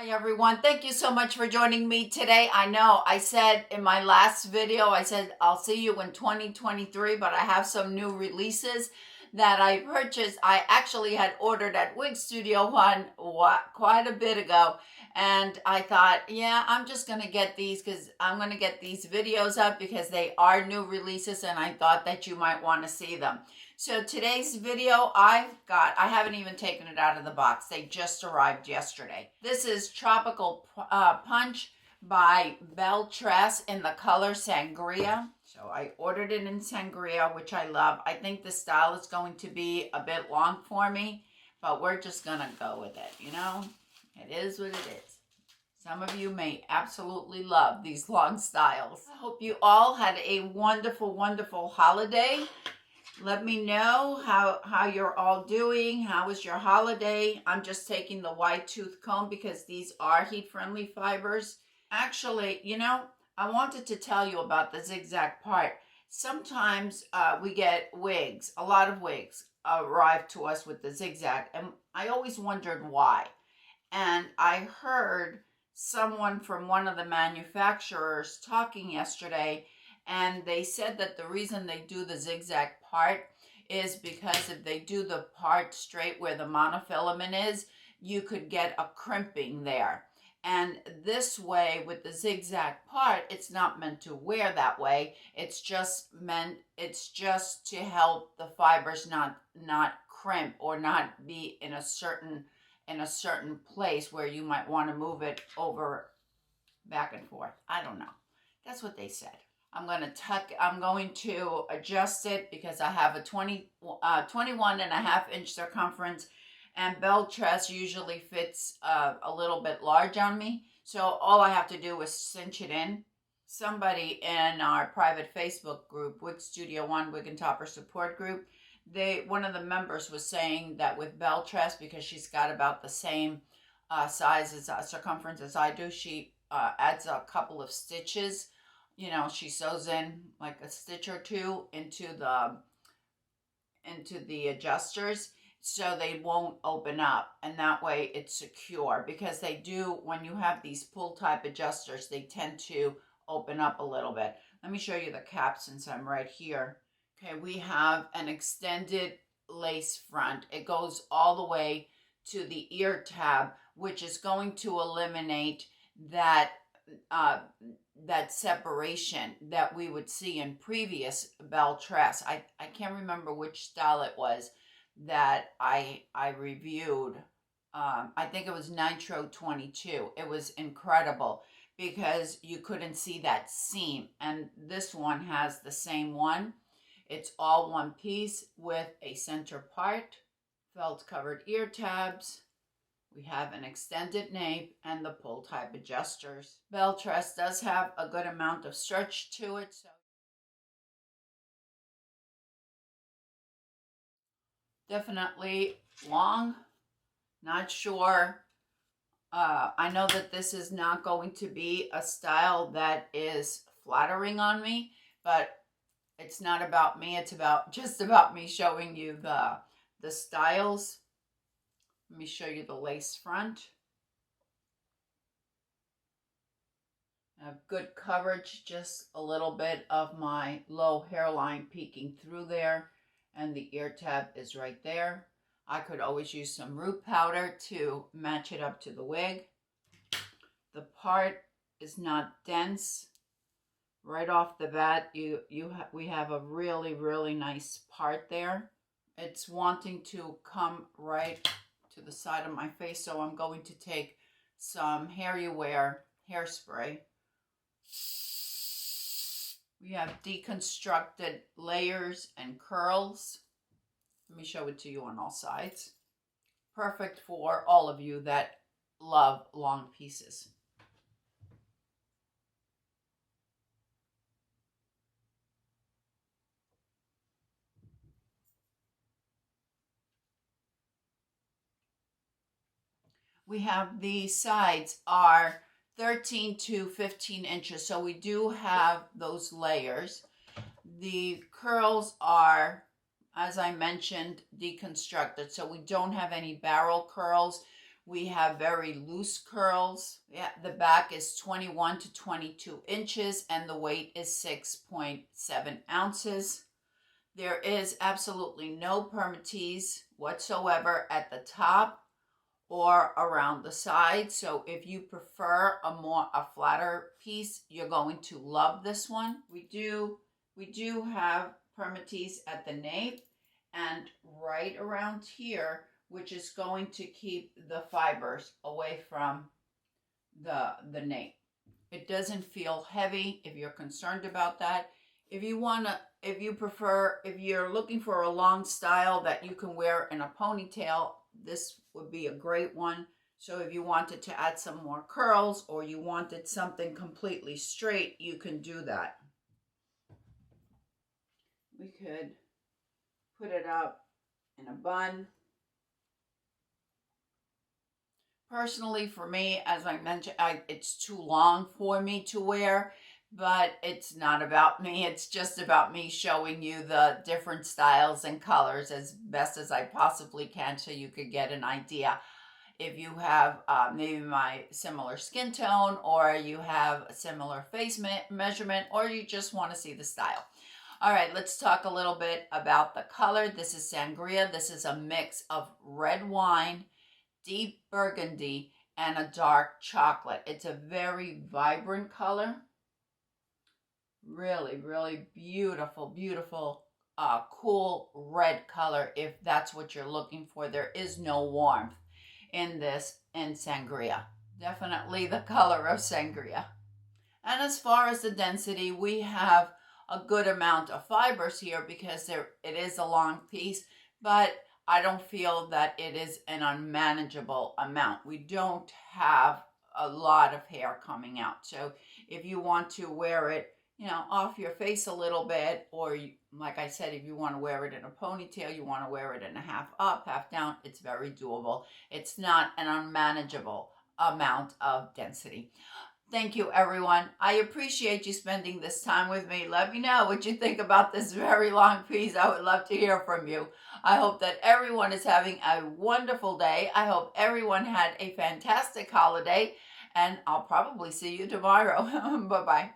Hi everyone, thank you so much for joining me today. I know I said in my last video, I said I'll see you in 2023, but I have some new releases that I purchased. I actually had ordered at Wig Studio One quite a bit ago, and I thought, yeah, I'm just going to get these because I'm going to get these videos up because they are new releases and I thought that you might want to see them. So today's video I haven't even taken it out of the box. They just arrived yesterday. This is Tropical Punch by Belle Tress in the color Sangria. So I ordered it in Sangria, which I love. I think the style is going to be a bit long for me, but we're just going to go with it, you know? It is what it is. Some of you may absolutely love these long styles. I hope you all had a wonderful, wonderful holiday. Let me know how you're all doing. How was your holiday? I'm just taking the wide tooth comb because these are heat-friendly fibers. Actually, you know, I wanted to tell you about the zigzag part. Sometimes we get wigs, a lot of wigs arrive to us with the zigzag, and I always wondered why. And I heard someone from one of the manufacturers talking yesterday, and they said that the reason they do the zigzag part is because if they do the part straight where the monofilament is, you could get a crimping there. And this way, with the zigzag part, it's not meant to wear that way. It's just to help the fibers not crimp or not be in a certain place where you might want to move it over back and forth. I don't know. That's what they said. I'm going to adjust it because I have a 21 and a half inch circumference, and Belle Tress usually fits a little bit large on me. So all I have to do is cinch it in. Somebody in our private Facebook group, Wig Studio One, Wig and Topper Support Group, one of the members was saying that with Belle Tress, because she's got about the same size as circumference as I do, she adds a couple of stitches. You know, she sews in like a stitch or two into the adjusters so they won't open up, and that way it's secure, because they do, when you have these pull type adjusters, they tend to open up a little bit. Let me show you the cap since I'm right here. Okay, we have an extended lace front. It goes all the way to the ear tab, which is going to eliminate that separation that we would see in previous Belle Tress. I can't remember which style it was that I reviewed. I think it was Nitro 22. It was incredible because you couldn't see that seam, and this one has the same one. It's all one piece with a center part, felt covered ear tabs. We have an extended nape and the pull type adjusters. Belle Tress does have a good amount of stretch to it, so definitely long. Not sure. I know that this is not going to be a style that is flattering on me, but it's not about me. It's just about me showing you the styles. Let me show you the lace front. I have good coverage, just a little bit of my low hairline peeking through there, and the ear tab is right there. I could always use some root powder to match it up to the wig. The part is not dense. Right off the bat, we have a really, really nice part there. It's wanting to come right to the side of my face, so I'm going to take some Hair You Wear hairspray. We have deconstructed layers and curls. Let me show it to you on all sides. Perfect for all of you that love long pieces. We have the sides are 13 to 15 inches, so we do have those layers. The curls are, as I mentioned, deconstructed, so we don't have any barrel curls. We have very loose curls. Yeah, the back is 21 to 22 inches and the weight is 6.7 ounces. There is absolutely no permatease whatsoever at the top or around the side. So if you prefer a flatter piece, you're going to love this one. We do have permatease at the nape and right around here, which is going to keep the fibers away from the nape. It doesn't feel heavy if you're concerned about that. If you're looking for a long style that you can wear in a ponytail, this would be a great one. So if you wanted to add some more curls or you wanted something completely straight, you can do that. We could put it up in a bun. Personally, for me, as I mentioned, it's too long for me to wear, but it's not about me. It's just about me showing you the different styles and colors as best as I possibly can so you could get an idea. If you have maybe my similar skin tone, or you have a similar face measurement, or you just want to see the style. All right, let's talk a little bit about the color. This is Sangria. This is a mix of red wine, deep burgundy, and a dark chocolate. It's a very vibrant color. Really, really beautiful, beautiful, cool red color if that's what you're looking for. There is no warmth in this in Sangria. Definitely the color of Sangria. And as far as the density, we have a good amount of fibers here because it is a long piece, but I don't feel that it is an unmanageable amount. We don't have a lot of hair coming out. So if you want to wear it, off your face a little bit, or like I said, if you want to wear it in a ponytail, you want to wear it in a half up, half down, it's very doable. It's not an unmanageable amount of density. Thank you, everyone. I appreciate you spending this time with me. Let me know what you think about this very long piece. I would love to hear from you. I hope that everyone is having a wonderful day. I hope everyone had a fantastic holiday, and I'll probably see you tomorrow. Bye-bye.